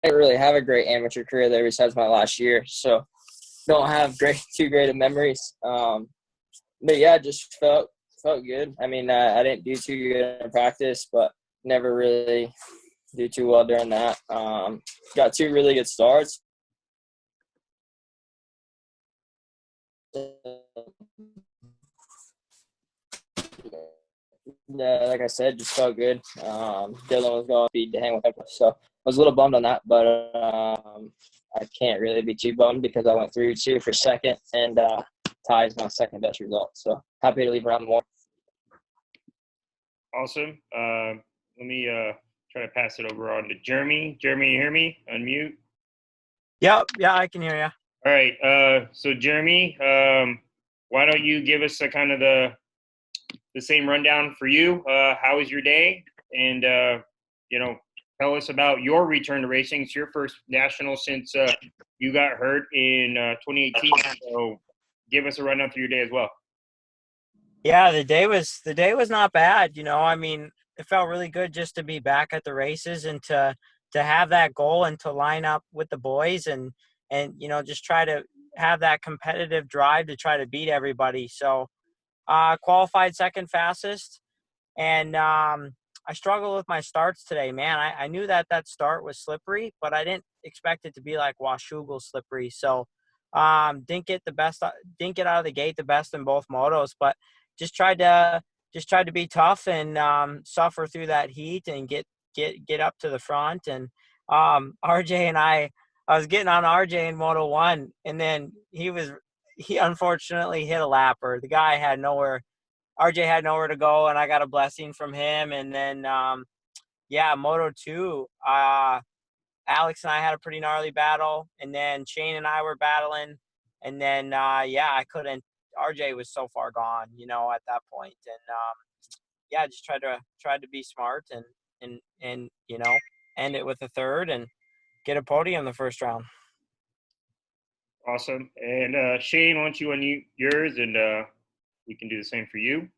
didn't really have a great amateur career there besides my last year, so don't have too great of memories. But yeah, just felt good. I mean, I didn't do too good in practice, but never really do too well during that. Got 2 really good starts. Yeah, like I said, just felt good. Dylan was going to be to hang with him, so I was a little bummed on that, but I can't really be too bummed because I went 3-2 for second, and tie is my second best result. So happy to leave around more. Awesome. Let me try to pass it over on to Jeremy. Jeremy, you hear me? Unmute. Yep. Yeah, I can hear you. All right. So Jeremy, why don't you give us a kind of the same rundown for you? How was your day? And tell us about your return to racing. It's your first national since you got hurt in 2018. So give us a rundown through your day as well. Yeah, the day was not bad. I mean, it felt really good just to be back at the races and to have that goal and to line up with the boys and just try to have that competitive drive to try to beat everybody. So qualified second fastest, and I struggled with my starts today, man. I knew that start was slippery, but I didn't expect it to be like Washougal slippery. So didn't get out of the gate the best in both motos, but just tried to be tough and suffer through that heat and get up to the front. And RJ and I was getting on RJ in Moto 1, and then he unfortunately hit a lapper. The guy RJ had nowhere to go, and I got a blessing from him. And then Moto 2, Alex and I had a pretty gnarly battle, and then Shane and I were battling, and then I couldn't. RJ was so far gone, at that point, and just tried to be smart and end it with a third and get a podium the first round. Awesome. And Shane, why don't you unmute yours, and we can do the same for you.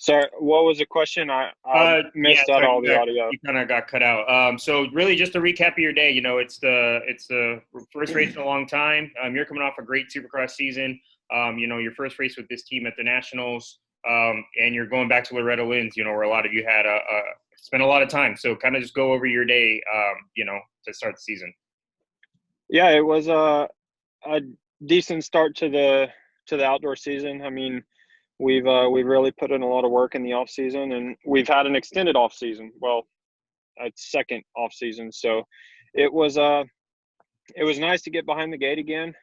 Sorry, what was the question? I missed out all the audio. You kind of got cut out. So really, just a recap of your day. It's the first race in a long time. You're coming off a great Supercross season. Your first race with this team at the Nationals, and you're going back to Loretta Lynn's. Where a lot of you had spent a lot of time. So kind of just go over your day. To start the season. Yeah, it was a decent start to the outdoor season. I mean, we've really put in a lot of work in the off season, and we've had an extended off season. Well, a second off season. So it was nice to get behind the gate again.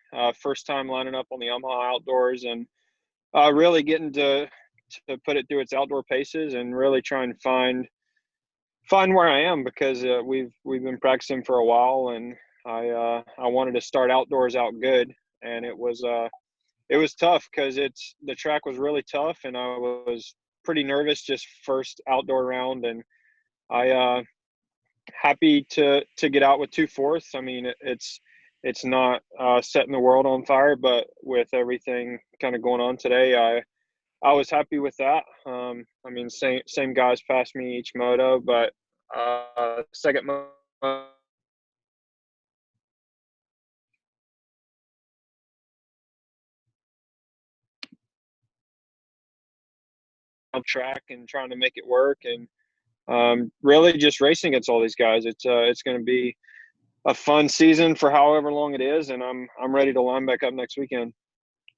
First time lining up on the Yamaha outdoors, and really getting to put it through its outdoor paces and really try and find where I am, because we've been practicing for a while, and I wanted to start outdoors out good, and it was tough because the track was really tough, and I was pretty nervous just first outdoor round, and I happy to get out with 2/4. I mean, it's not setting the world on fire, but with everything kind of going on today, I was happy with that. I mean, same guys passed me each moto, but second moto track and trying to make it work, and really just racing against all these guys. It's going to be a fun season for however long it is, and I'm ready to line back up next weekend.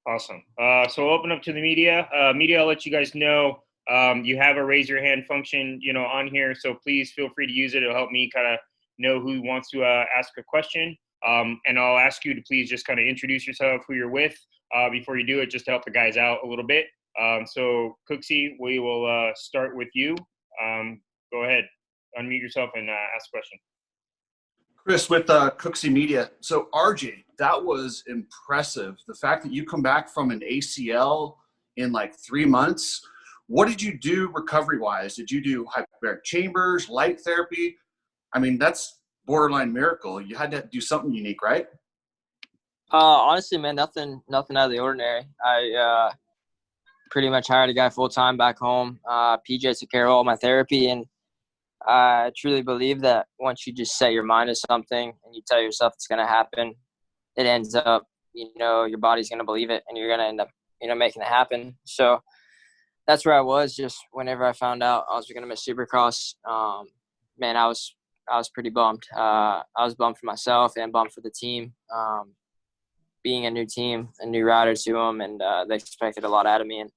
Awesome. So we'll open up to the media. Media, I'll let you guys know you have a raise your hand function, on here. So please feel free to use it. It'll help me kind of know who wants to ask a question. And I'll ask you to please just kind of introduce yourself, who you're with, before you do it, just to help the guys out a little bit. So Cooksey, we will start with you. Go ahead, unmute yourself and ask a question. Chris with Cooksey Media. So RJ, that was impressive. The fact that you come back from an ACL in like 3 months. What did you do recovery-wise? Did you do hyperbaric chambers, light therapy? I mean, that's borderline miracle. You had to do something unique, right? Honestly, man, nothing out of the ordinary. I pretty much hired a guy full-time back home. PJ took care of all my therapy, and I truly believe that once you just set your mind to something and you tell yourself it's going to happen, it ends up, your body's going to believe it and you're going to end up, making it happen. So that's where I was just whenever I found out I was going to miss Supercross. Man, I was pretty bummed. I was bummed for myself and bummed for the team. Being a new team, a new rider to them, and they expected a lot out of me, and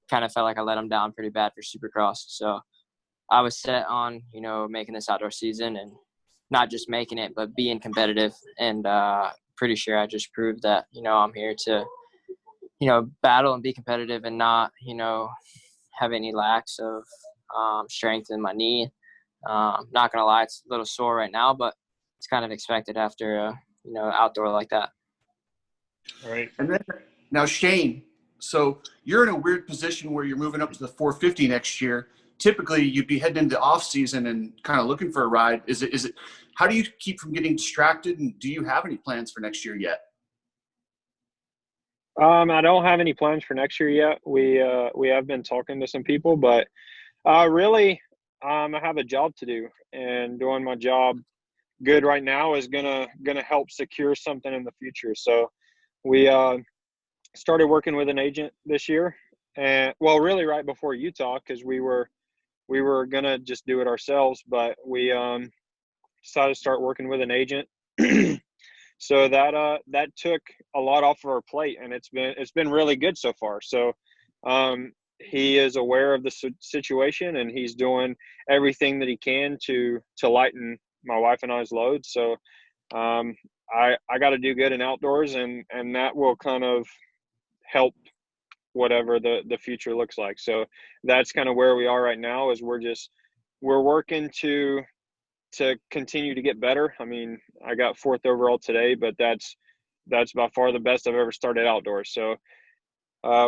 kind of felt like I let them down pretty bad for Supercross. So I was set on, making this outdoor season and not just making it, but being competitive. And pretty sure I just proved that, I'm here to, battle and be competitive and not, have any lacks of strength in my knee. Not going to lie, it's a little sore right now, but it's kind of expected after, outdoor like that. All right. And then now, Shane, so you're in a weird position where you're moving up to the 450 next year. Typically, you'd be heading into off season and kind of looking for a ride. Is it? How do you keep from getting distracted? And do you have any plans for next year yet? I don't have any plans for next year yet. We have been talking to some people, but really, I have a job to do, and doing my job good right now is gonna help secure something in the future. So we started working with an agent this year, and really right before Utah, because we were gonna just do it ourselves, but we decided to start working with an agent. So that took a lot off of our plate, and it's been really good so far. So he is aware of the situation, and he's doing everything that he can to lighten my wife and I's load. So I got to do good in outdoors, and that will kind of help whatever the future looks like. So that's kind of where we are right now, is we're working to continue to get better. I mean, I got 4th overall today, but that's by far the best I've ever started outdoors. So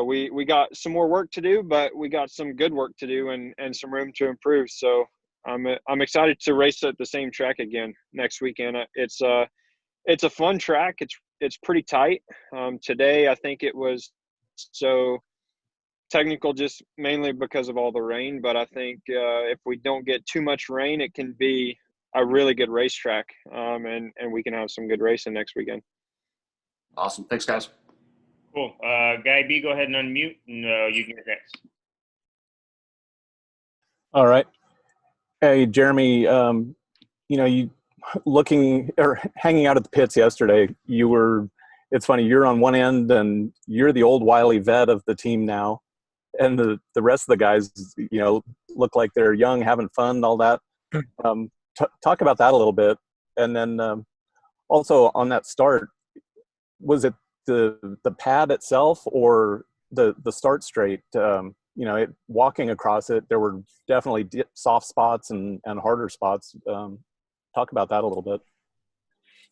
we got some more work to do, but we got some good work to do and some room to improve. So I'm excited to race at the same track again next weekend. It's a fun track. It's pretty tight. Today I think it was so technical just mainly because of all the rain, but I think if we don't get too much rain, it can be a really good racetrack, and we can have some good racing next weekend. Awesome. Thanks, guys. Cool. Guy B, go ahead and unmute, and you can get next. All right. Hey, Jeremy, you looking or hanging out at the pits yesterday, it's funny, you're on one end and you're the old wily vet of the team now. And the rest of the guys, look like they're young, having fun, all that. Talk about that a little bit. And then also on that start, was it the pad itself or the start straight? Walking across it, there were definitely soft spots and harder spots. Talk about that a little bit.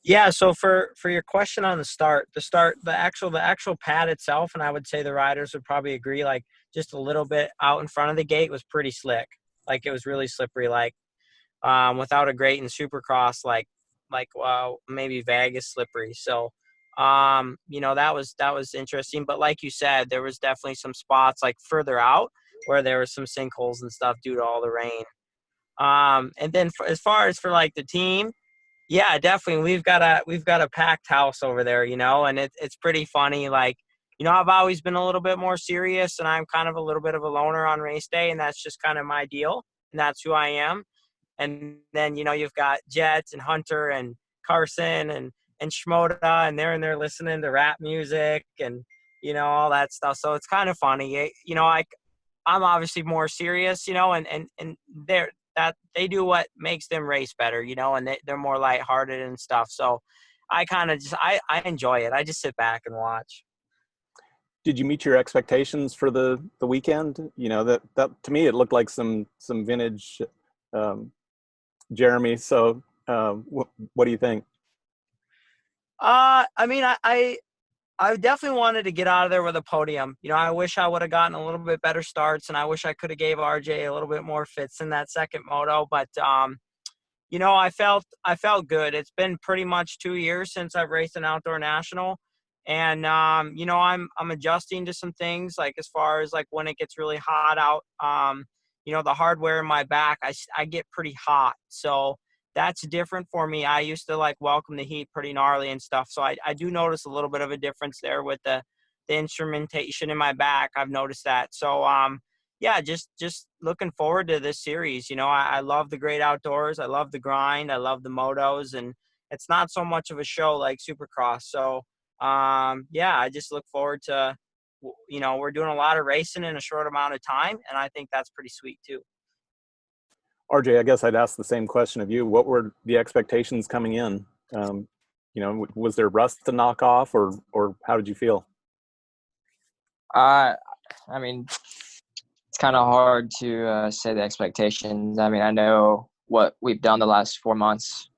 Yeah, so for your question on the actual pad itself, and I would say the riders would probably agree, like just a little bit out in front of the gate was pretty slick. Like it was really slippery, like without a grate in Supercross, like maybe Vegas slippery. So that was interesting. But like you said, there was definitely some spots like further out where there was some sinkholes and stuff due to all the rain. And then as far as for like the team, yeah, definitely. We've got a packed house over there, and it's pretty funny. Like, I've always been a little bit more serious, and I'm kind of a little bit of a loner on race day, and that's just kind of my deal, and that's who I am. And then, you've got Jets and Hunter and Carson and Shmoda, and they're in there listening to rap music and, all that stuff. So it's kind of funny. I'm obviously more serious, and they do what makes them race better, and they're more lighthearted and stuff. So I kind of I enjoy it. I just sit back and watch. Did you meet your expectations for the weekend? That to me, it looked like some vintage Jeremy. So what do you think? I mean, I definitely wanted to get out of there with a podium. I wish I would have gotten a little bit better starts, and I wish I could have gave RJ a little bit more fits in that second moto. But, I felt good. It's been pretty much 2 years since I've raced an outdoor national. And, I'm adjusting to some things, like as far as like when it gets really hot out, the hardware in my back, I get pretty hot. So that's different for me. I used to like welcome the heat pretty gnarly and stuff. So I do notice a little bit of a difference there with the instrumentation in my back. I've noticed that. So, yeah, just looking forward to this series. I love the great outdoors. I love the grind. I love the motos, and it's not so much of a show like Supercross. So, yeah, I just look forward to, we're doing a lot of racing in a short amount of time, and I think that's pretty sweet too. RJ, I guess I'd ask the same question of you. What were the expectations coming in? Was there rust to knock off, or how did you feel? I mean, it's kind of hard to say the expectations. I mean, I know what we've done the last 4 months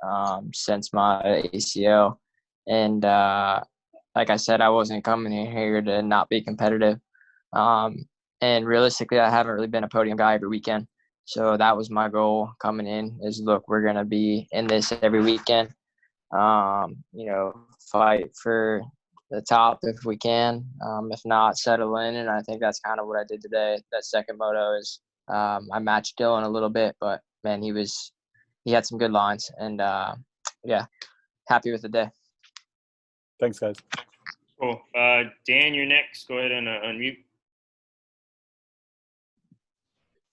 since my ACL. And like I said, I wasn't coming in here to not be competitive. And realistically, I haven't really been a podium guy every weekend. So that was my goal coming in is, look, we're going to be in this every weekend. Fight for the top if we can. If not, settle in. And I think that's kind of what I did today. That second moto is I matched Dylan a little bit, but man, he had some good lines, and yeah, happy with the day. Thanks, guys. Cool. Dan, you're next. Go ahead and unmute.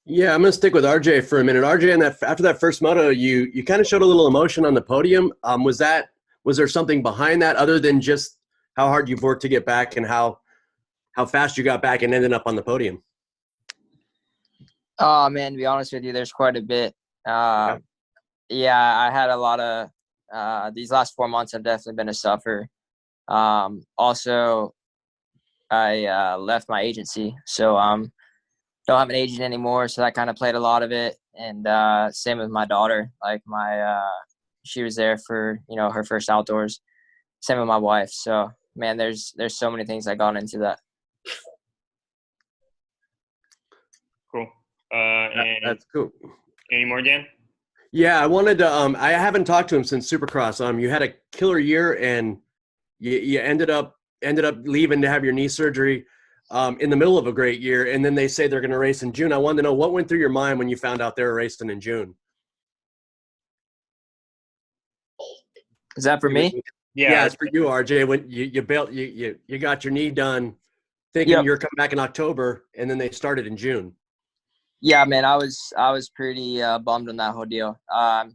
Yeah, I'm going to stick with RJ for a minute. RJ, after that first moto, you kind of showed a little emotion on the podium. Was there something behind that other than just how hard you've worked to get back and how fast you got back and ended up on the podium? Oh, man, to be honest with you, there's quite a bit. Yeah, I had a lot of these last 4 months have definitely been a suffer. Also, I left my agency, so don't have an agent anymore, so that kind of played a lot of it. And same with my daughter. Like she was there for her first outdoors. Same with my wife. So man, there's so many things that got into that. Cool. And that's cool. Any more, Dan? Yeah, I wanted to. I haven't talked to him since Supercross. You had a killer year, and you ended up leaving to have your knee surgery in the middle of a great year, and then they say they're going to race in June. I wanted to know what went through your mind when you found out they were racing in June. Is that for me? Yeah, it's for you, RJ. When you got your knee done, thinking you're coming back in October, and then they started in June. Yeah, man, I was pretty bummed on that whole deal. I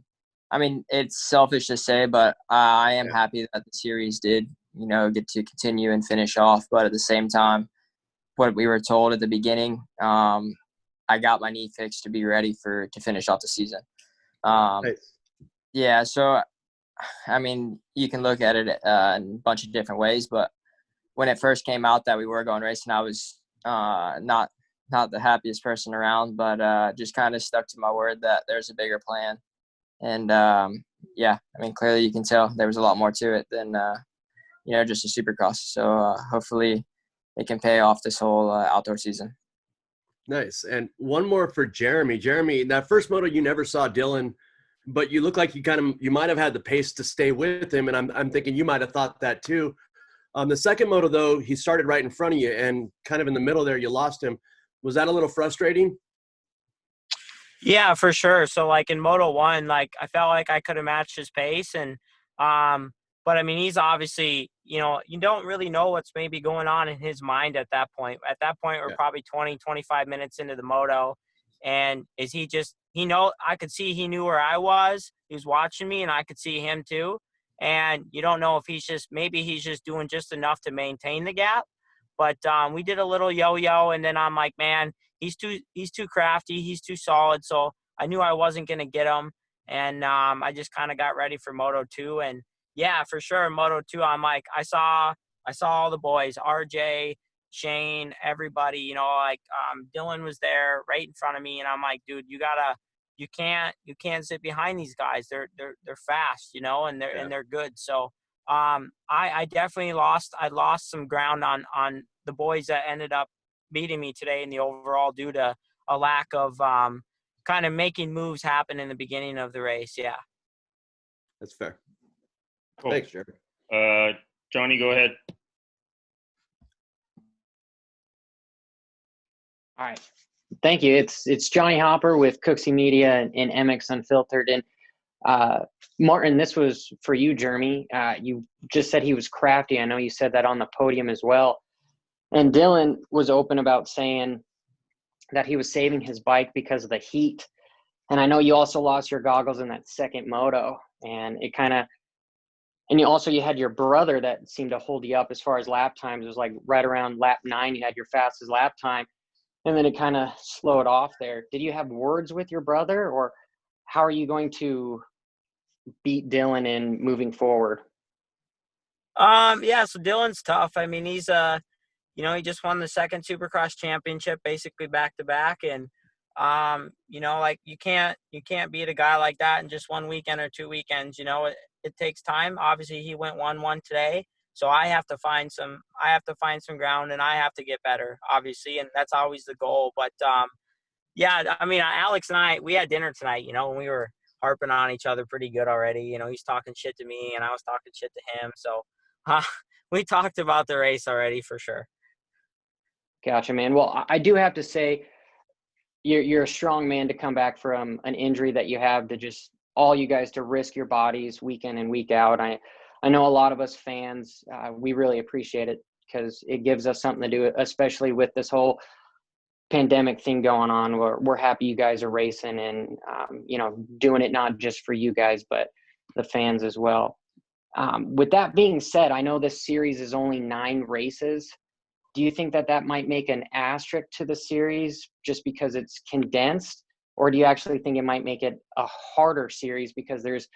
mean, it's selfish to say, but I am happy that the series did, get to continue and finish off. But at the same time, what we were told at the beginning, I got my knee fixed to be ready to finish off the season. Nice. Yeah, so I mean, you can look at it in a bunch of different ways, but when it first came out that we were going racing, I was not the happiest person around, but just kind of stuck to my word that there's a bigger plan. And yeah, I mean, clearly you can tell there was a lot more to it than just a Supercross. So hopefully it can pay off this whole outdoor season. Nice. And one more for Jeremy. Jeremy, that first moto you never saw Dylan, but you look like you might have had the pace to stay with him, and I'm thinking you might have thought that too. The second moto, though, he started right in front of you, and kind of in the middle there, you lost him. Was that a little frustrating? Yeah, for sure. So like in Moto 1, like I felt like I could have matched his pace, and but I mean, he's obviously, you don't really know what's maybe going on in his mind at that point. At that point, we're probably 20, 25 minutes into the moto. And is he just, I could see he knew where I was. He was watching me, and I could see him too. And you don't know if maybe he's just doing just enough to maintain the gap. But we did a little yo-yo, and then I'm like, man, he's too crafty. He's too solid. So I knew I wasn't going to get him. And I just kind of got ready for Moto 2. And yeah, for sure, Moto 2, I'm like, I saw all the boys, RJ, Shane, everybody, Dylan was there right in front of me, and I'm like, dude, you can't sit behind these guys. They're fast, and they're good. So I definitely lost some ground on the boys that ended up beating me today in the overall due to a lack of kind of making moves happen in the beginning of the race. Yeah. That's fair. Cool. Thanks, Jeremy. Johnny, go ahead. All right. Thank you. It's Johnny Hopper with Cooksey Media and MX Unfiltered. And Martin, this was for you, Jeremy. You just said he was crafty. I know you said that on the podium as well. And Dylan was open about saying that he was saving his bike because of the heat. And I know you also lost your goggles in that second moto. And it kind of – and you had your brother that seemed to hold you up as far as lap times. It was like right around lap 9 you had your fastest lap time. And then it kind of slowed off there. Did you have words with your brother, or how are you going to beat Dylan in moving forward? Yeah, so Dylan's tough. I mean, he's he just won the second Supercross championship basically back to back, and like you can't beat a guy like that in just one weekend or 2 weekends. It takes time. Obviously, he went 1-1 today. So I have to find some ground, and I have to get better, obviously, and that's always the goal. But yeah, I mean, Alex and I, we had dinner tonight, and we were harping on each other pretty good already. He's talking shit to me, and I was talking shit to him. So we talked about the race already for sure. Gotcha, man. Well, I do have to say, you're a strong man to come back from an injury that you have, to just all you guys to risk your bodies week in and week out. I know a lot of us fans, we really appreciate it because it gives us something to do, especially with this whole pandemic thing going on. We're happy you guys are racing and, doing it not just for you guys, but the fans as well. With that being said, I know this series is only 9 races. Do you think that might make an asterisk to the series just because it's condensed? Or do you actually think it might make it a harder series because there's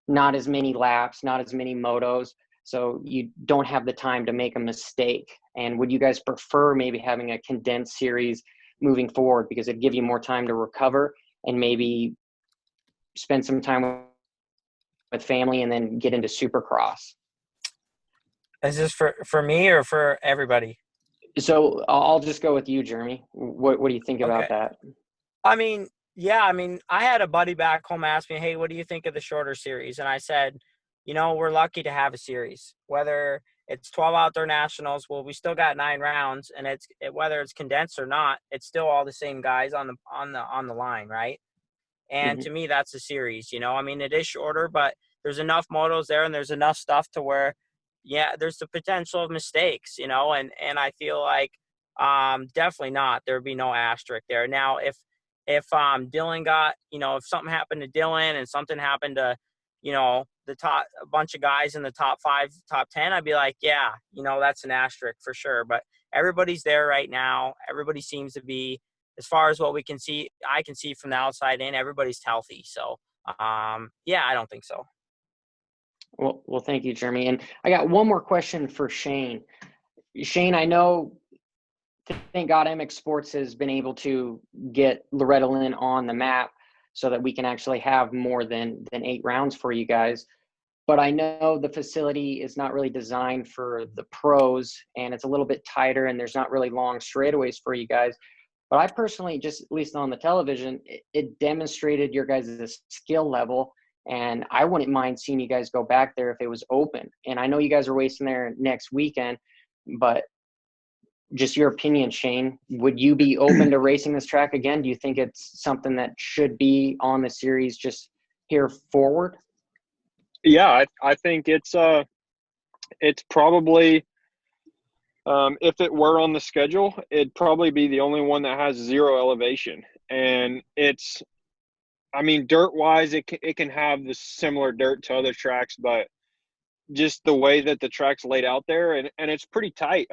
not as many laps, not as many motos, so you don't have the time to make a mistake? And would you guys prefer maybe having a condensed series moving forward because it'd give you more time to recover and maybe spend some time with family and then get into Supercross? Is this for me or for everybody? So I'll just go with you, Jeremy. What do you think about that? I mean, yeah, I had a buddy back home ask me, hey, what do you think of the shorter series? And I said, we're lucky to have a series, whether it's 12 outdoor nationals. Well, we still got 9 rounds, and whether it's condensed or not, it's still all the same guys on the line, right? And to me, that's a series. It is shorter, but there's enough motos there, and there's enough stuff to where, yeah, there's the potential of mistakes, and I feel like definitely not. There would be no asterisk there. Now, if Dylan got, if something happened to Dylan and something happened to, a bunch of guys in the top 5, top 10, I'd be like, yeah, that's an asterisk for sure. But everybody's there right now. Everybody seems to be, as far as what we can see, I can see from the outside in, everybody's healthy. So, yeah, I don't think so. Well, thank you, Jeremy. And I got one more question for Shane. Shane, I know, thank God MX Sports has been able to get Loretta Lynn on the map so that we can actually have more than 8 rounds for you guys. But I know the facility is not really designed for the pros, and it's a little bit tighter, and there's not really long straightaways for you guys. But I personally, just at least on the television, it demonstrated your guys' skill level, and I wouldn't mind seeing you guys go back there if it was open. And I know you guys are racing there next weekend, but just your opinion, Shane, would you be open to racing this track again? Do you think it's something that should be on the series just here forward? Yeah, I think it's probably, if it were on the schedule, it'd probably be the only one that has 0 elevation. And it's, dirt-wise, it can have the similar dirt to other tracks, but just the way that the track's laid out there, and it's pretty tight.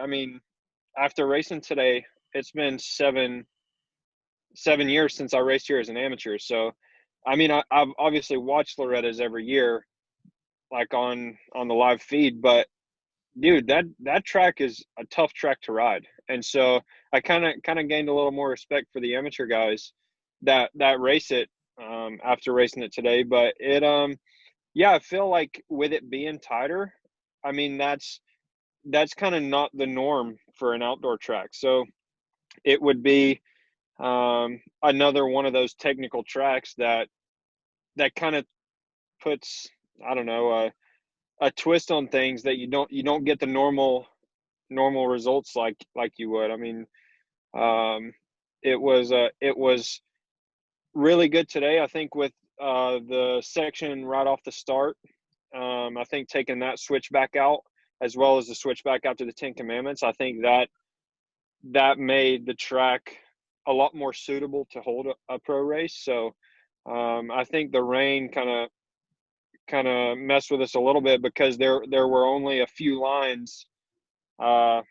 After racing today, it's been seven years since I raced here as an amateur. So, I've obviously watched Loretta's every year, like on the live feed, but dude, that track is a tough track to ride. And so I kind of gained a little more respect for the amateur guys that race it after racing it today. But it I feel like with it being tighter, that's kind of not the norm for an outdoor track. So it would be another one of those technical tracks that kind of puts, I don't know, a twist on things that you don't get the normal results like you would. it was really good today. I think with the section right off the start, I think taking that switch back out as well as the switch back out to the 10 Commandments, I think that made the track a lot more suitable to hold a pro race. So I think the rain kind of messed with us a little bit because there were only a few lines that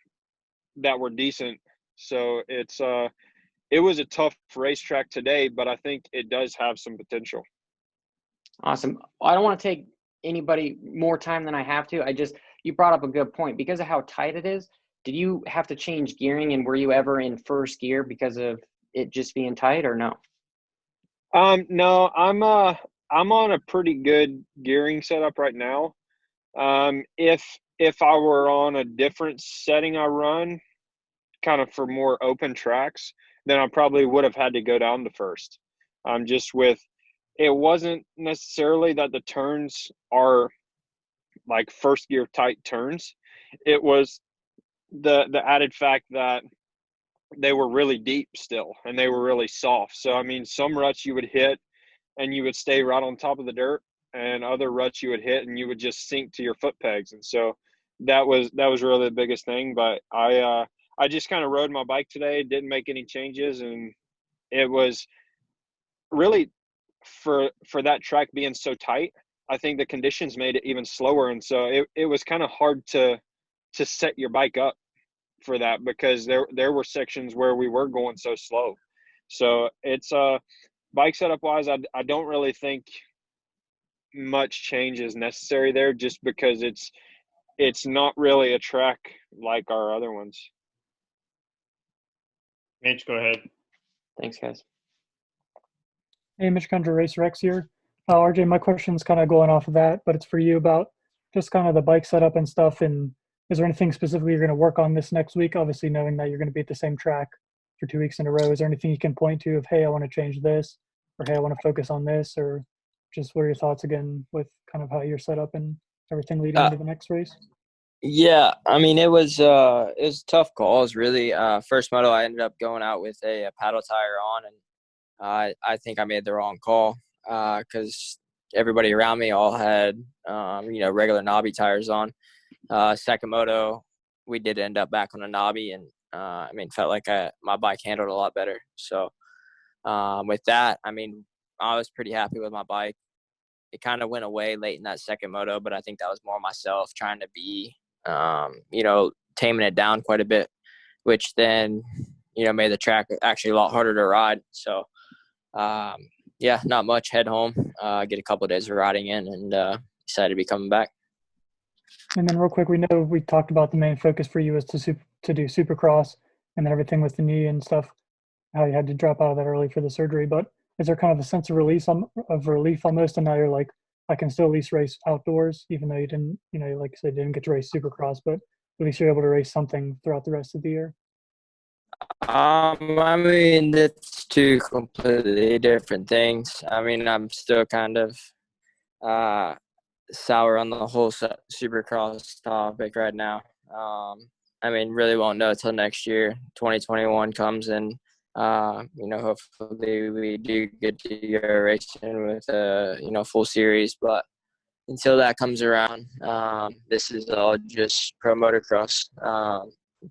were decent. So it was a tough racetrack today, but I think it does have some potential. Awesome. I don't want to take anybody more time than I have to. You brought up a good point. Because of how tight it is, did you have to change gearing, and were you ever in first gear because of it just being tight, or no? No, I'm on a pretty good gearing setup right now. If I were on a different setting I run, kind of for more open tracks, then I probably would have had to go down to first. Just with, it wasn't necessarily that the turns are like first gear tight turns. It was the added fact that they were really deep still and they were really soft. So, I mean, some ruts you would hit and you would stay right on top of the dirt, and other ruts you would hit and you would just sink to your foot pegs. And so that was really the biggest thing. But I just kind of rode my bike today, didn't make any changes, and it was really for that track being so tight, I think the conditions made it even slower. And so it was kind of hard to set your bike up for that because there were sections where we were going so slow. So it's bike setup wise, I don't really think much change is necessary there, just because it's not really a track like our other ones. Mitch, go ahead. Thanks, guys. Hey, Mitch Gunter, Race Rex here. RJ, my question's kind of going off of that, but it's for you about just kind of the bike setup and stuff. And is there anything specifically you're going to work on this next week? Obviously, knowing that you're going to be at the same track for 2 weeks in a row, is there anything you can point to of, hey, I want to change this, or hey, I want to focus on this, or just what are your thoughts again with kind of how you're set up and everything leading into the next race? Yeah, I mean, it was tough calls, really. First moto, I ended up going out with a paddle tire on, and I think I made the wrong call because everybody around me all had, regular knobby tires on. Second moto, we did end up back on a knobby, and felt like my bike handled a lot better. So with that, I mean, I was pretty happy with my bike. It kind of went away late in that second moto, but I think that was more myself trying to be, taming it down quite a bit, which then, made the track actually a lot harder to ride. So, not much. Head home, get a couple of days of riding in, and decided to be coming back. And then real quick, we know we talked about the main focus for you was to do Supercross, and then everything with the knee and stuff, how you had to drop out of that early for the surgery. But is there kind of a sense of relief almost, and now you're like, I can still at least race outdoors, even though you didn't, like I said, didn't get to race Supercross, but at least you're able to race something throughout the rest of the year? It's two completely different things. I mean, I'm still kind of sour on the whole Supercross topic right now. Really won't know until next year, 2021 comes, and hopefully we do get to go racing with a full series. But until that comes around, this is all just pro motocross.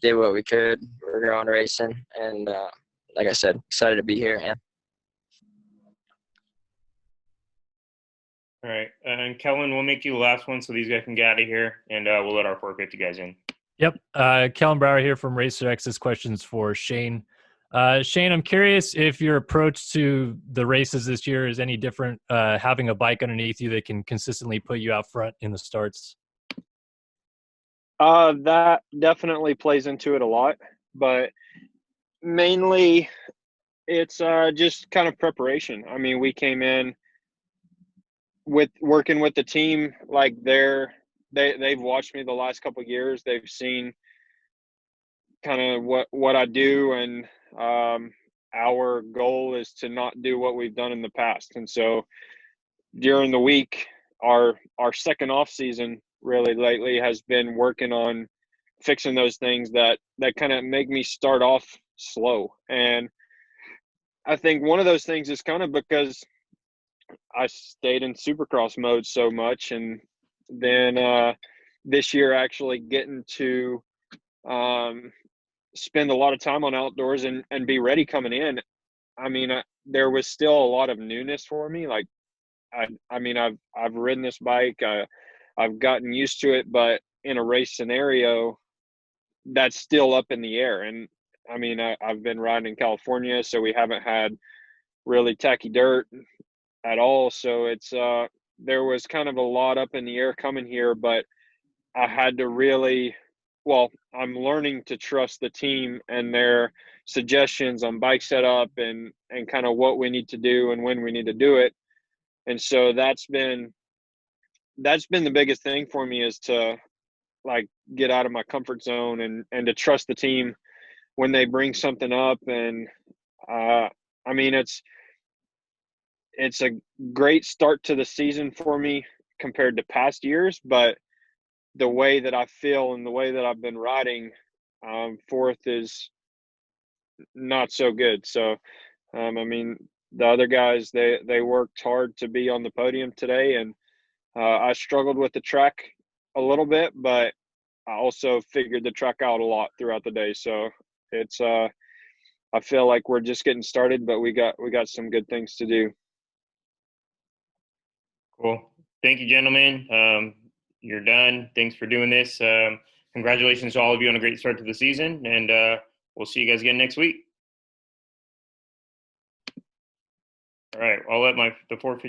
Did what we could. We're going racing, and like I said, excited to be here. And all right, and Kellen, we'll make you the last one so these guys can get out of here, and we'll let our 450 guys in. Yep. Kellen Brower here from Racer X. This question's for Shane. Shane, I'm curious if your approach to the races this year is any different, having a bike underneath you that can consistently put you out front in the starts. That definitely plays into it a lot, but mainly it's just kind of preparation. I mean, we came in with working with the team, like they've watched me the last couple of years. They've seen kind of what I do, and our goal is to not do what we've done in the past. And so during the week, our second off season really lately has been working on fixing those things that kind of make me start off slow. And I think one of those things is kind of because I stayed in Supercross mode so much, and then this year actually getting to spend a lot of time on outdoors and be ready coming in. I mean, there was still a lot of newness for me. Like, I mean, I've ridden this bike, I've gotten used to it, but in a race scenario, that's still up in the air. And I mean, I've been riding in California, so we haven't had really tacky dirt at all. So it's there was kind of a lot up in the air coming here, but I had to really, well, I'm learning to trust the team and their suggestions on bike setup and kind of what we need to do and when we need to do it. And so that's been the biggest thing for me, is to like get out of my comfort zone and to trust the team when they bring something up. And I mean, it's a great start to the season for me compared to past years, but the way that I feel and the way that I've been riding, fourth is not so good. So, I mean, the other guys, they worked hard to be on the podium today, and I struggled with the track a little bit, but I also figured the track out a lot throughout the day. So it's I feel like we're just getting started, but we got some good things to do. Cool. Thank you, gentlemen. You're done. Thanks for doing this. Congratulations to all of you on a great start to the season, and we'll see you guys again next week. All right. I'll let the 450